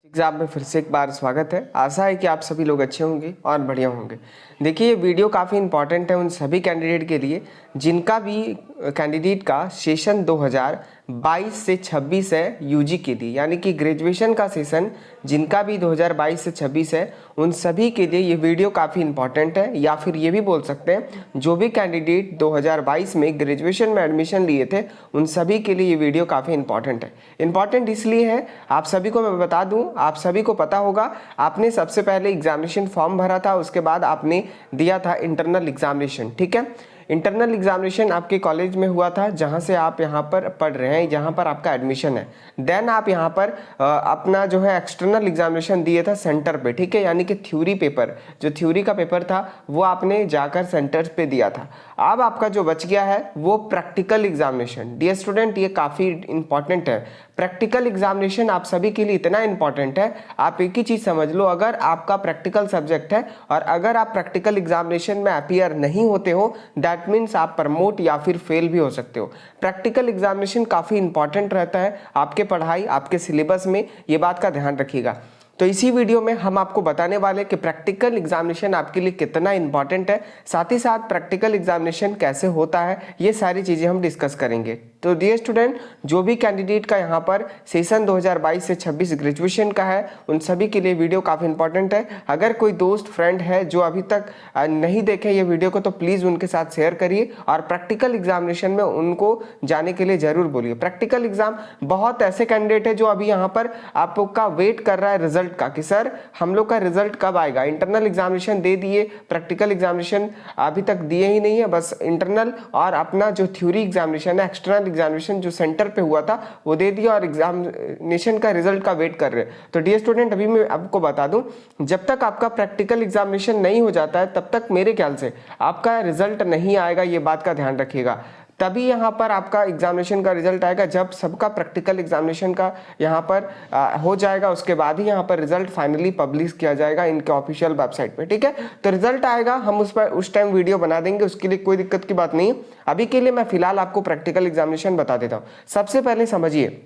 Exam में फिर से एक बार स्वागत है। आशा है कि आप सभी लोग अच्छे होंगे और बढ़िया होंगे। देखिए, ये वीडियो काफ़ी इंपॉर्टेंट है उन सभी कैंडिडेट के लिए जिनका भी कैंडिडेट का सेशन 2022 से 26 है यूजी के लिए, यानी कि ग्रेजुएशन का सेशन जिनका भी 2022 से 26 है उन सभी के लिए ये वीडियो काफ़ी इंपॉर्टेंट है। या फिर ये भी बोल सकते हैं जो भी कैंडिडेट 2022 में ग्रेजुएशन में एडमिशन लिए थे उन सभी के लिए ये वीडियो काफ़ी इंपॉर्टेंट है। इंपॉर्टेंट इसलिए है, आप सभी को मैं बता दूं, आप सभी को पता होगा आपने सबसे पहले एग्जामिनेशन फॉर्म भरा था, उसके बाद आपने दिया था इंटरनल एग्जामिनेशन। ठीक है, इंटरनल एग्जामिनेशन आपके कॉलेज में हुआ था जहां से आप यहां पर पढ़ रहे हैं, जहां पर आपका एडमिशन है। देन आप यहां पर अपना जो है एक्सटर्नल एग्जामिनेशन दिए था सेंटर पे। ठीक है, यानी कि थ्योरी पेपर, जो थ्योरी का पेपर था वो आपने जाकर सेंटर पे दिया था। अब आपका जो बच गया है वो प्रैक्टिकल एग्जामिनेशन। डियर स्टूडेंट, ये काफ़ी इंपॉर्टेंट है। प्रैक्टिकल एग्जामिनेशन आप सभी के लिए इतना इंपॉर्टेंट है, आप एक ही चीज़ समझ लो, अगर आपका प्रैक्टिकल सब्जेक्ट है और अगर आप प्रैक्टिकल एग्जामिनेशन में अपीयर नहीं होते हो दैट मीन्स आप प्रमोट या फिर फेल भी हो सकते हो। प्रैक्टिकल एग्जामिनेशन काफ़ी इंपॉर्टेंट रहता है आपके पढ़ाई, आपके सिलेबस में, ये बात का ध्यान रखिएगा। तो इसी वीडियो में हम आपको बताने वाले कि प्रैक्टिकल एग्जामिनेशन आपके लिए कितना इंपॉर्टेंट है, साथ ही साथ प्रैक्टिकल एग्जामिनेशन कैसे होता है, ये सारी चीज़ें हम डिस्कस करेंगे। तो डियर स्टूडेंट, जो भी कैंडिडेट का यहाँ पर सेशन 2022 से 26 ग्रेजुएशन का है उन सभी के लिए वीडियो काफ़ी इंपॉर्टेंट है। अगर कोई दोस्त फ्रेंड है जो अभी तक नहीं देखे ये वीडियो को तो प्लीज़ उनके साथ शेयर करिए और प्रैक्टिकल एग्जामिनेशन में उनको जाने के लिए ज़रूर बोलिए। प्रैक्टिकल एग्जाम बहुत ऐसे कैंडिडेट है जो अभी यहाँ पर आपका वेट कर रहा है रिजल्ट का कि सर हम लोग का रिजल्ट कब आएगा। इंटरनल एग्जामिनेशन दे दिए, प्रैक्टिकल एग्जामिनेशन अभी तक दिए ही नहीं है, बस इंटरनल और अपना जो थ्योरी एग्जामिनेशन है, एक्सटर्नल एग्जामिनेशन जो सेंटर पे हुआ था वो दे दिया और एग्जामिनेशन का रिजल्ट का वेट कर रहे हैं। तो डियर स्टूडेंट, अभी मैं आपको बता दूं, जब तक आपका प्रैक्टिकल एग्जामिनेशन नहीं हो जाता है तब तक मेरे ख्याल से आपका रिजल्ट नहीं आएगा, ये बात का ध्यान रखिएगा। तभी यहाँ पर आपका एग्जामिनेशन का रिजल्ट आएगा जब सबका प्रैक्टिकल एग्जामिनेशन का यहाँ पर हो जाएगा, उसके बाद ही यहाँ पर रिजल्ट फाइनली पब्लिश किया जाएगा इनके ऑफिशियल वेबसाइट पे। ठीक है, तो रिजल्ट आएगा, हम उस टाइम वीडियो बना देंगे, उसके लिए कोई दिक्कत की बात नहीं। अभी के लिए मैं फिलहाल आपको प्रैक्टिकल एग्जामिनेशन बता देता हूँ। सबसे पहले समझिए,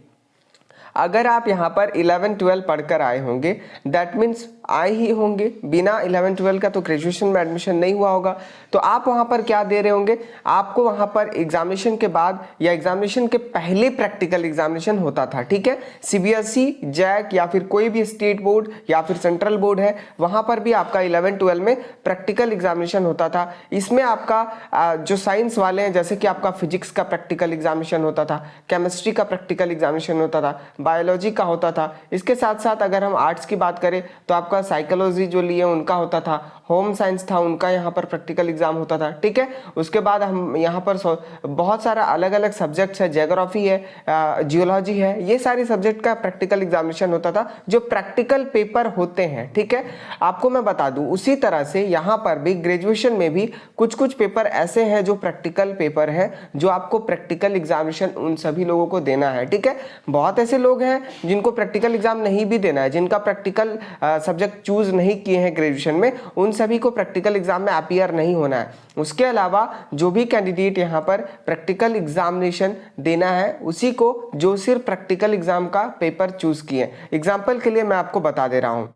अगर आप यहाँ पर 11-12 पढ़कर आए होंगे दैट मीन्स आए ही होंगे, बिना 11-12 का तो ग्रेजुएशन में एडमिशन नहीं हुआ होगा, तो आप वहाँ पर क्या दे रहे होंगे, आपको वहाँ पर एग्जामिनेशन के बाद या एग्जामिनेशन के पहले प्रैक्टिकल एग्जामिनेशन होता था। ठीक है, सीबीएसई, जैक या फिर कोई भी स्टेट बोर्ड या फिर सेंट्रल बोर्ड है वहाँ पर भी आपका 11-12 में प्रैक्टिकल एग्जामिनेशन होता था। इसमें आपका जो साइंस वाले हैं जैसे कि आपका फिजिक्स का प्रैक्टिकल एग्जामिनेशन होता था, केमिस्ट्री का प्रैक्टिकल एग्जामिनेशन होता था, बायोलॉजी का होता था। इसके साथ साथ अगर हम आर्ट्स की बात करें तो आपका साइकोलॉजी जो लिए उनका होता था, होम साइंस था उनका यहाँ पर प्रैक्टिकल एग्जाम होता था। ठीक है, उसके बाद हम यहाँ पर बहुत सारा अलग अलग सब्जेक्ट्स है, ज्योग्राफी है, जियोलॉजी है, ये सारे सब्जेक्ट का प्रैक्टिकल एग्जामिनेशन होता था जो प्रैक्टिकल पेपर होते हैं। ठीक है, आपको मैं बता दूं उसी तरह से यहाँ पर भी ग्रेजुएशन में भी कुछ कुछ पेपर ऐसे हैं जो प्रैक्टिकल पेपर है, जो आपको प्रैक्टिकल एग्जामिनेशन उन सभी लोगों को देना है। ठीक है, बहुत ऐसे लोग हैं जिनको प्रैक्टिकल एग्जाम नहीं भी देना है, जिनका प्रैक्टिकल सब्जेक्ट चूज नहीं किए हैं ग्रेजुएशन में, उन सभी को प्रैक्टिकल एग्जाम में अपीयर नहीं होना है। उसके अलावा जो भी कैंडिडेट यहाँ पर प्रैक्टिकल एग्जामिनेशन देना है उसी को जो सिर्फ प्रैक्टिकल एग्जाम का पेपर चूज किए। एग्जाम्पल के लिए मैं आपको बता दे रहा हूँ,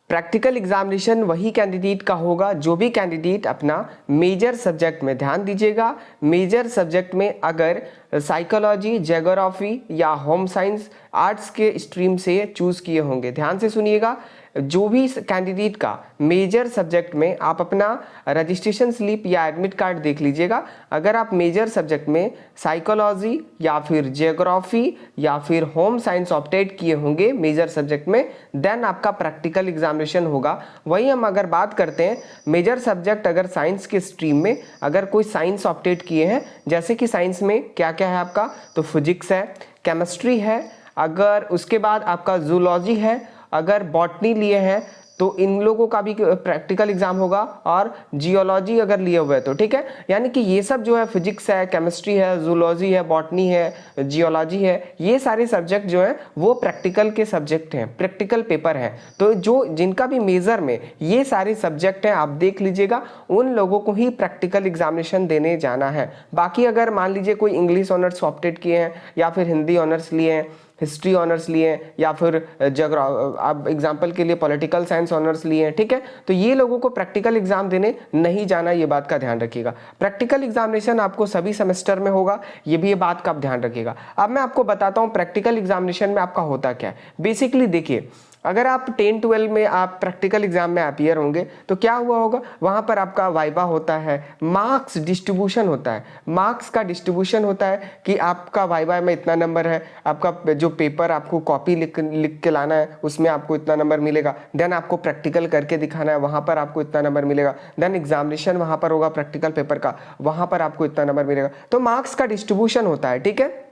प्रैक्टिकल एग्जामिनेशन वही कैंडिडेट का होगा जो भी कैंडिडेट अपना मेजर सब्जेक्ट में, ध्यान दीजिएगा, मेजर सब्जेक्ट में अगर साइकोलॉजी, ज्योग्राफी या होम साइंस आर्ट्स के स्ट्रीम से चूज किए होंगे। ध्यान से सुनिएगा, जो भी कैंडिडेट का मेजर सब्जेक्ट में आप अपना रजिस्ट्रेशन स्लिप या एडमिट कार्ड देख लीजिएगा, अगर आप मेजर सब्जेक्ट में साइकोलॉजी या फिर ज्योग्राफी या फिर होम साइंस ऑप्टेड किए होंगे मेजर सब्जेक्ट में, देन आपका प्रैक्टिकल एग्जामिनेशन होगा। वही हम अगर बात करते हैं मेजर सब्जेक्ट अगर साइंस के स्ट्रीम में अगर कोई साइंस ऑप्टेड किए हैं, जैसे कि साइंस में क्या क्या है आपका, तो फिजिक्स है, केमिस्ट्री है, अगर उसके बाद आपका जूलॉजी है, अगर बॉटनी लिए हैं तो इन लोगों का भी प्रैक्टिकल एग्जाम होगा, और जियोलॉजी अगर लिए हुए तो। ठीक है, यानी कि ये सब जो है फिजिक्स है, केमिस्ट्री है, जूलॉजी है, बॉटनी है, जियोलॉजी है, ये सारे सब्जेक्ट जो हैं वो प्रैक्टिकल के सब्जेक्ट हैं, प्रैक्टिकल पेपर हैं। तो जो जिनका भी मेजर में ये सारे सब्जेक्ट हैं आप देख लीजिएगा, उन लोगों को ही प्रैक्टिकल एग्जामिनेशन देने जाना है। बाकी अगर मान लीजिए कोई इंग्लिश ऑनर्स ऑप्टेड किए हैं या फिर हिंदी ऑनर्स लिए हैं हिस्ट्री ऑनर्स लिए हैं या फिर आप एग्जाम्पल के लिए पॉलिटिकल साइंस ऑनर्स लिए हैं, ठीक है, तो ये लोगों को प्रैक्टिकल एग्जाम देने नहीं जाना, ये बात का ध्यान रखिएगा। प्रैक्टिकल एग्जामिनेशन आपको सभी सेमेस्टर में होगा, ये भी ये बात का आप ध्यान रखिएगा। अब मैं आपको बताता हूँ प्रैक्टिकल एग्जामिनेशन में आपका होता क्या है। बेसिकली देखिए, अगर आप 10-12 में आप प्रैक्टिकल एग्जाम में अपीयर होंगे तो क्या हुआ होगा, वहाँ पर आपका वाइवा होता है, मार्क्स डिस्ट्रीब्यूशन होता है, मार्क्स का डिस्ट्रीब्यूशन होता है कि आपका वाइवा में इतना नंबर है, आपका जो पेपर आपको कॉपी लिख के लाना है उसमें आपको इतना नंबर मिलेगा, देन आपको प्रैक्टिकल करके दिखाना है, वहाँ पर आपको इतना नंबर मिलेगा, देन एग्जामिनेशन वहाँ पर होगा प्रैक्टिकल पेपर का, वहाँ पर आपको इतना नंबर मिलेगा। तो मार्क्स का डिस्ट्रीब्यूशन होता है, ठीक है।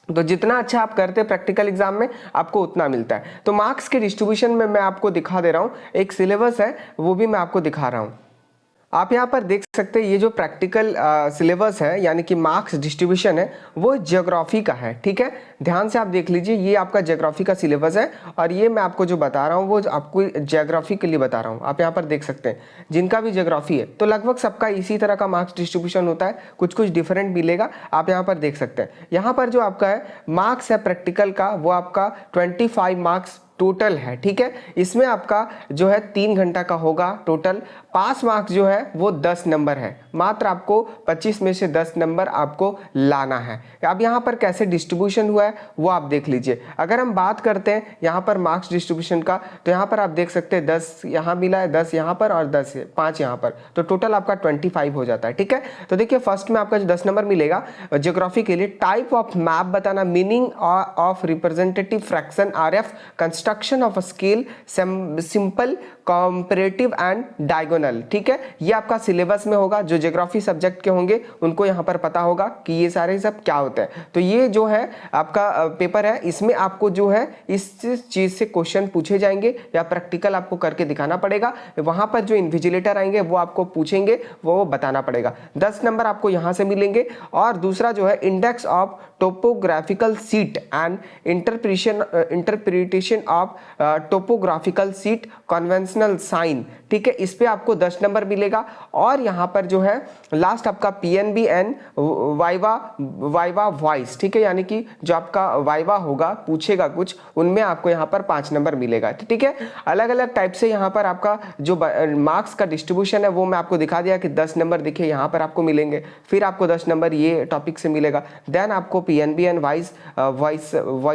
तो जितना अच्छा आप करते हैं प्रैक्टिकल एग्जाम में आपको उतना मिलता है। तो मार्क्स के डिस्ट्रीब्यूशन में मैं आपको दिखा दे रहा हूँ, एक सिलेबस है वो भी मैं आपको दिखा रहा हूँ। आप यहाँ पर देख सकते हैं ये जो प्रैक्टिकल सिलेबस है यानी कि मार्क्स डिस्ट्रीब्यूशन है वो ज्योग्राफी का है, ठीक है। ध्यान से आप देख लीजिए, ये आपका ज्योग्राफी का सिलेबस है और ये मैं आपको जो बता रहा हूँ वो आपको ज्योग्राफी के लिए बता रहा हूँ। आप यहाँ पर देख सकते हैं जिनका भी ज्योग्राफी है तो लगभग सबका इसी तरह का मार्क्स डिस्ट्रीब्यूशन होता है, कुछ कुछ डिफरेंट मिलेगा, आप यहाँ पर देख सकते हैं। यहाँ पर जो आपका है मार्क्स है प्रैक्टिकल का वो आपका 25 मार्क्स टोटल है, ठीक है। इसमें आपका जो है 3 घंटा का होगा टोटल। पास मार्क्स जो है वो 10 नंबर है, मात्र आपको 25 में से 10 नंबर आपको लाना है। अब यहाँ पर कैसे डिस्ट्रीब्यूशन हुआ है वो आप देख लीजिए। अगर हम बात करते हैं यहाँ पर मार्क्स डिस्ट्रीब्यूशन का तो यहाँ पर आप देख सकते हैं 10 यहाँ मिला है, 10 यहाँ पर और 5 यहाँ पर, तो टोटल आपका 25 हो जाता है, ठीक है। तो देखिए फर्स्ट में आपका जो 10 नंबर मिलेगा ज्योग्राफी के लिए, टाइप ऑफ मैप बताना, meaning of representative fraction RF, construction of a scale, simple, comparative and diagonal, ठीक है। ये आपका सिलेबस में होगा, जो ज्योग्राफी सब्जेक्ट के होंगे उनको यहाँ पर पता होगा कि ये सारे सब क्या होते हैं। तो ये जो है आपका पेपर है, इसमें आपको जो है इस चीज से क्वेश्चन पूछे जाएंगे या प्रैक्टिकल आपको करके दिखाना पड़ेगा। वहां पर जो इन्विजिलेटर आएंगे वो आपको पूछेंगे, वो बताना पड़ेगा। 10 नंबर आपको यहाँ से मिलेंगे। और दूसरा जो है index of topographical sheet and interpretation of topographical sheet conventional sign, ठीक है, इस पे आपको 10 नंबर मिलेगा। और यहाँ पर जो है लास्ट आपका PNB एंड वाइवा वॉइस, ठीक है, यानी कि जो आपका वाइवा होगा पूछेगा कुछ, उनमें आपको यहाँ पर 5 नंबर मिलेगा, ठीक है। अलग अलग टाइप से यहाँ पर आपका जो मार्क्स का डिस्ट्रीब्यूशन है वो मैं आपको दिखा दिया कि 10 नंबर देखिए यहाँ पर आपको मिलेंगे, फिर आपको 10 नंबर ये टॉपिक से मिलेगा, देन आपको PNB एंड वॉइस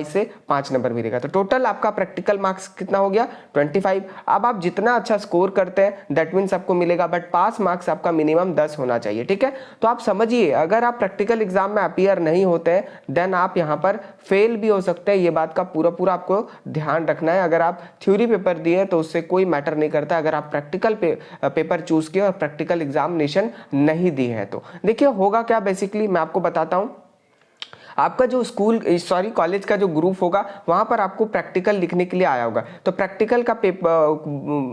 से 5 नंबर मिलेगा। तो टोटल आपका प्रैक्टिकल मार्क्स कितना हो गया 25। अब आप जितना अच्छा स्कोर करते हैं दैट मीन्स आपको मिलेगा, बट पास मार्क्स आपका मिनिमम 10 होना चाहिए, ठीक है। तो आप समझिए अगर आप प्रैक्टिकल एग्जाम में अपीयर नहीं होते हैं देन आप यहाँ पर फेल भी हो सकते हैं, ये बात का पूरा आपको ध्यान रखना है। अगर आप थ्योरी पेपर दिए तो उससे कोई मैटर नहीं करता, अगर आप प्रैक्टिकल पेपर चूज किए और प्रैक्टिकल एग्जामिनेशन नहीं दिए हैं तो देखिए होगा क्या। बेसिकली मैं आपको बताता हूँ, आपका जो कॉलेज का जो ग्रुप होगा वहां पर आपको प्रैक्टिकल लिखने के लिए आया होगा, तो प्रैक्टिकल का पेपर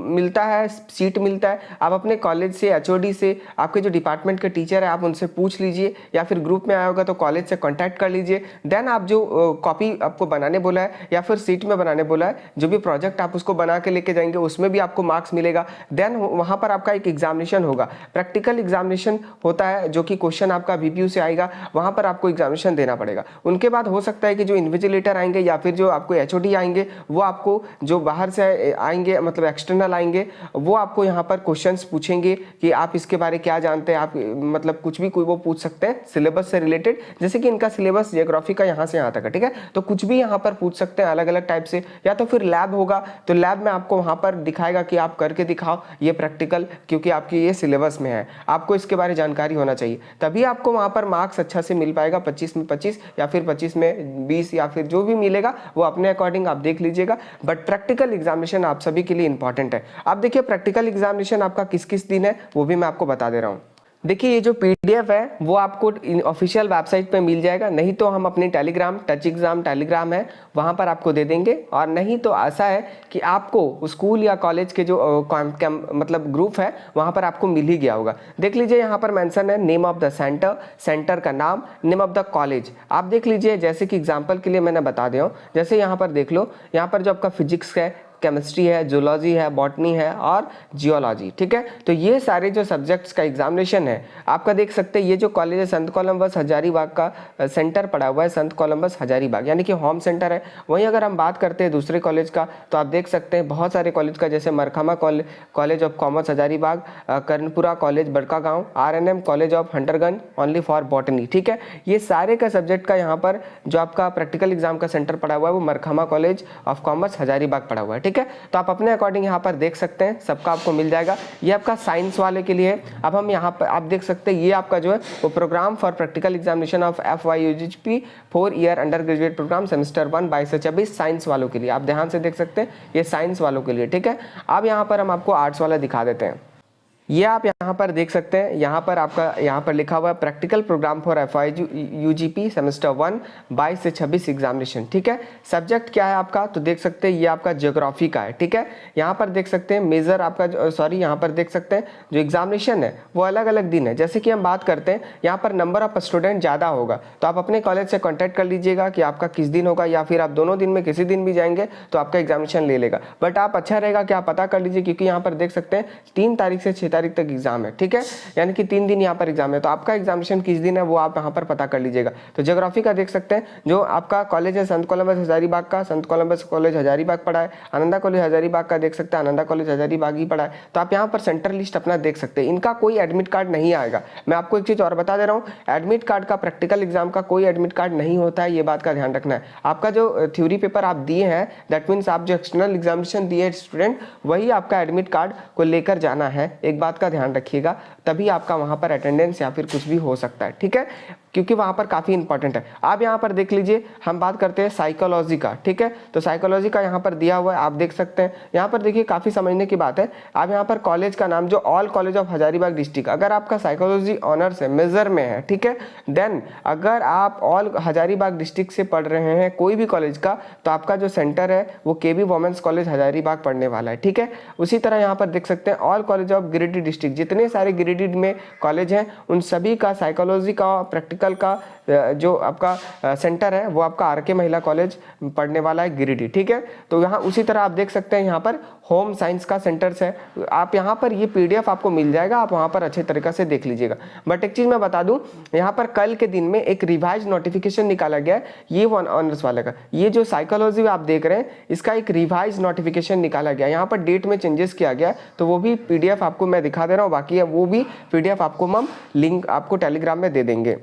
मिलता है, सीट मिलता है। आप अपने कॉलेज से HOD से आपके जो डिपार्टमेंट के टीचर है आप उनसे पूछ लीजिए, या फिर ग्रुप में आया होगा तो कॉलेज से कॉन्टैक्ट कर लीजिए। देन आप जो कॉपी आपको बनाने बोला है या फिर सीट में बनाने बोला है, जो भी प्रोजेक्ट आप उसको बना के लेके जाएंगे उसमें भी आपको मार्क्स मिलेगा। देन वहाँ पर आपका एक एग्जामिनेशन होगा, प्रैक्टिकल एग्जामिनेशन होता है जो कि क्वेश्चन आपका VPU से आएगा, वहाँ पर आपको एग्जामिनेशन देना पड़ेगा। उनके बाद हो सकता है कि जो इन्विजिलेटर आएंगे या फिर जो आपको HOD आएंगे वो आपको जो बाहर से आएंगे मतलब एक्सटर्नल आएंगे, वो आपको यहाँ पर क्वेश्चंस पूछेंगे कि आप इसके बारे क्या जानते हैं, आप मतलब कुछ भी कोई वो पूछ सकते हैं सिलेबस से रिलेटेड। जैसे कि इनका सिलेबस ज्योग्राफी का यहाँ से यहाँ तक है, ठीक है, तो कुछ भी यहाँ पर पूछ सकते हैं अलग अलग टाइप से। या तो फिर लैब होगा तो लैब में आपको वहाँ पर दिखाएगा कि आप करके दिखाओ ये प्रैक्टिकल, क्योंकि आपकी ये सिलेबस में है, आपको इसके बारे जानकारी होना चाहिए, तभी आपको वहाँ पर मार्क्स अच्छा से मिल पाएगा। 25 में 25 या फिर 25 में 20 या फिर जो भी मिलेगा वो अपने अकॉर्डिंग आप देख लीजिएगा। बट प्रैक्टिकल एग्जामिनेशन आप सभी के लिए इंपॉर्टेंट है। आप देखिए प्रैक्टिकल एग्जामिनेशन आपका किस किस दिन है वो भी मैं आपको बता दे रहा हूँ। देखिए ये जो PDF है वो आपको ऑफिशियल वेबसाइट पे मिल जाएगा, नहीं तो हम अपनी टेलीग्राम टच एग्जाम टेलीग्राम है वहाँ पर आपको दे देंगे, और नहीं तो ऐसा है कि आपको स्कूल या कॉलेज के जो मतलब ग्रुप है वहाँ पर आपको मिल ही गया होगा। देख लीजिए यहाँ पर मेंशन है name of the centre, centre का नाम, नेम ऑफ द कॉलेज। आप देख लीजिए जैसे कि एग्जाम्पल के लिए मैंने बता दिया हूँ, जैसे यहाँ पर देख लो, यहाँ पर जो आपका फिजिक्स है केमिस्ट्री है, जूलॉजी है, बॉटनी है और जियोलॉजी। ठीक है, तो ये सारे जो सब्जेक्ट्स का एग्जामिनेशन है आपका देख सकते हैं। ये जो कॉलेज है संत कोलंबस हजारीबाग का सेंटर पड़ा हुआ है, संत कोलंबस हजारीबाग यानी कि होम सेंटर है। वहीं अगर हम बात करते हैं दूसरे कॉलेज का तो आप देख सकते हैं बहुत सारे कॉलेज का, जैसे Markham college of commerce Hazaribagh, Karanpura college Barkagaon, RNM college of Hunterganj only for botany. ठीक है, ये सारे का सब्जेक्ट का यहाँ पर जो आपका प्रैक्टिकल एग्जाम का सेंटर पड़ा हुआ है वो मरखमा कॉलेज ऑफ कॉमर्स हजारीबाग पड़ा हुआ है। ठीक है, तो आप अपने अकॉर्डिंग यहाँ पर देख सकते हैं, सबका आपको मिल जाएगा। ये आपका साइंस वाले के लिए। अब हम यहाँ पर आप देख सकते हैं ये आपका जो है वो programme for practical examination of FYUGP 4 year undergraduate programme semester 1 22 से 24 साइंस वालों के लिए। आप ध्यान से देख सकते हैं ये साइंस वालों के लिए। ठीक है, अब यहाँ पर हम आपको आर्ट्स वाला दिखा देते हैं। ये आप यहाँ पर देख सकते हैं, यहाँ पर आपका यहाँ पर लिखा हुआ है practical programme for FYUGP semester 1 22 से 26 एग्जामिनेशन। ठीक है, सब्जेक्ट क्या है आपका, तो देख सकते हैं ये आपका ज्योग्राफी का है। ठीक है, यहाँ पर देख सकते हैं मेजर आपका यहाँ पर देख सकते हैं जो एग्जामिनेशन है वो अलग अलग दिन है। जैसे कि हम बात करते हैं यहाँ पर नंबर ऑफ स्टूडेंट ज़्यादा होगा तो आप अपने कॉलेज से कॉन्टैक्ट कर लीजिएगा कि आपका किस दिन होगा, या फिर आप दोनों दिन में किसी दिन भी जाएंगे तो आपका एग्जामिनेशन ले लेगा। बट आप अच्छा रहेगा कि आप पता कर लीजिए, क्योंकि यहाँ पर देख सकते हैं 3 तारीख से 6 तारीख तक एग्जाम है। ठीक है, यानी कि 3 दिन यहाँ पर एग्जाम है, तो आपका एग्जामिनेशन किस दिन है वो आप यहाँ पर पता कर लीजिएगा। तो ज्योग्राफी का देख सकते हैं जो आपका कॉलेज है संत कोलंबस हजारीबाग का, संत कोलंबस कॉलेज हजारीबाग पड़ा है। आनंदा कॉलेज हजारीबाग का देख सकते हैं, आनंदा कॉलेज हजारीबाग ही पड़ा है। तो आप यहाँ पर सेंटर लिस्ट अपना देख सकते हैं। इनका कोई एडमिट कार्ड नहीं आएगा। मैं आपको एक चीज और बता दे रहा हूँ, एडमिट कार्ड का प्रैक्टिकल एग्जाम का कोई एडमिट कार्ड नहीं होता है, ये बात का ध्यान रखना है। आपका जो थ्योरी पेपर आप दिए हैं दैट मीन्स आप जो एक्सटर्नल एग्जामिनेशन दिए स्टूडेंट, वही आपका एडमिट कार्ड को लेकर जाना है। एक बात का ध्यान रखिएगा, तभी आपका वहां पर अटेंडेंस या फिर कुछ भी हो सकता है। ठीक है, क्योंकि वहां पर काफी इंपॉर्टेंट है। आप यहाँ पर देख लीजिए, हम बात करते हैं साइकोलॉजी का। ठीक है, तो साइकोलॉजी का यहाँ पर दिया हुआ है, आप देख सकते हैं। यहाँ पर देखिए काफी समझने की बात है। आप यहाँ पर कॉलेज का नाम जो all college of Hazaribagh district, अगर आपका साइकोलॉजी ऑनर्स है, मेजर में है, ठीक है, देन अगर आप ऑल हजारीबाग डिस्ट्रिक्ट से पढ़ रहे हैं कोई भी कॉलेज का, तो आपका जो सेंटर है वो KB वुमेन्स कॉलेज हजारीबाग पढ़ने वाला है। ठीक है, उसी तरह यहाँ पर देख सकते हैं all college of Giridih district, जितने सारे गिरिडीह में कॉलेज हैं उन सभी का साइकोलॉजी का प्रैक्टिकल का जो आपका सेंटर है वो आपका RK महिला कॉलेज पढ़ने वाला है गिरिडीह। ठीक है, तो यहाँ उसी तरह आप देख सकते हैं यहाँ पर होम साइंस का सेंटर्स है। आप यहाँ पर ये PDF आपको मिल जाएगा, आप वहाँ पर अच्छे तरीके से देख लीजिएगा। बट एक चीज मैं बता दूं, यहाँ पर कल के दिन में एक रिवाइज नोटिफिकेशन निकाला गया है, ये ऑनर्स वाले का, ये जो साइकोलॉजी आप देख रहे हैं इसका एक रिवाइज नोटिफिकेशन निकाला गया। यहाँ पर डेट में चेंजेस किया गया, तो वो भी PDF आपको मैं दिखा दे रहा हूँ। बाकी है वो भी PDF आपको हम लिंक आपको टेलीग्राम में दे देंगे।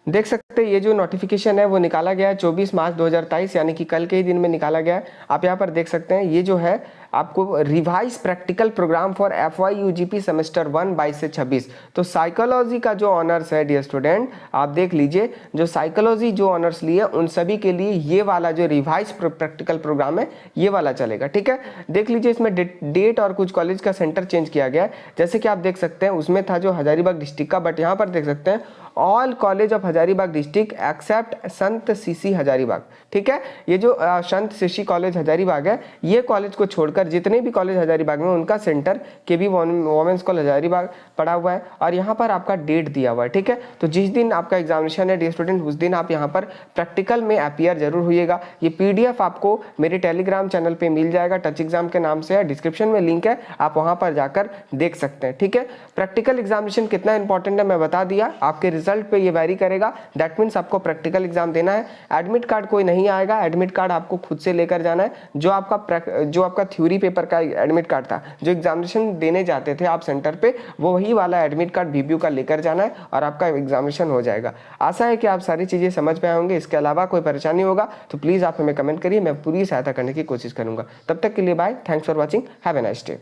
देख सकते हैं ये जो नोटिफिकेशन है वो निकाला गया है 24 मार्च 2023 यानी कि कल के ही दिन में निकाला गया है। आप यहाँ पर देख सकते हैं ये जो है आपको revise practical programme for FYUGP semester 1 22 से 26। तो साइकोलॉजी का जो ऑनर्स है डियर स्टूडेंट, आप देख लीजिए जो साइकोलॉजी जो ऑनर्स लिए उन सभी के लिए ये वाला जो रिवाइज प्रैक्टिकल प्रोग्राम है ये वाला चलेगा। ठीक है, देख लीजिए इसमें डेट और कुछ कॉलेज का सेंटर चेंज किया गया है। जैसे कि आप देख सकते हैं उसमें था जो हजारीबाग डिस्ट्रिक्ट का, बट यहाँ पर देख सकते हैं all college of Hazaribagh district except Sant CC Hazaribagh. ठीक है, ये जो संत CC कॉलेज हजारीबाग है, ये कॉलेज को छोड़कर जितने भी कॉलेज हजारीबाग में उनका centre KB women's college Hazaribagh पड़ा हुआ है और यहाँ पर आपका डेट दिया हुआ है। ठीक है, तो जिस दिन आपका एग्जामिनेशन है डियर स्टूडेंट उस दिन आप यहाँ पर प्रैक्टिकल में अपीयर जरूर होइएगा। ये PDF आपको मेरे टेलीग्राम चैनल पे मिल जाएगा, टच एग्जाम के नाम से है, डिस्क्रिप्शन में लिंक है, आप वहाँ पर जाकर देख सकते हैं। ठीक है, प्रैक्टिकल एग्जामिनेशन कितना इंपॉर्टेंट है मैं बता दिया, आपके रिजल्ट पे ये वेरी करेगा। दैट मीन्स आपको प्रैक्टिकल एग्जाम देना है, एडमिट कार्ड कोई नहीं आएगा, एडमिट कार्ड आपको खुद से लेकर जाना है। जो आपका थ्योरी पेपर का एडमिट कार्ड था, जो एग्जामिनेशन देने जाते थे आप सेंटर पे, वो वही वाला एडमिट कार्ड VBU का लेकर जाना है और आपका एग्जामिनेशन हो जाएगा। आशा है कि आप सारी चीजें समझ पाए होंगे। इसके अलावा कोई परेशानी होगा तो प्लीज आप हमें कमेंट करिए, मैं पूरी सहायता करने की कोशिश करूंगा। तब तक के लिए bye, thanks for watching, have a nice day.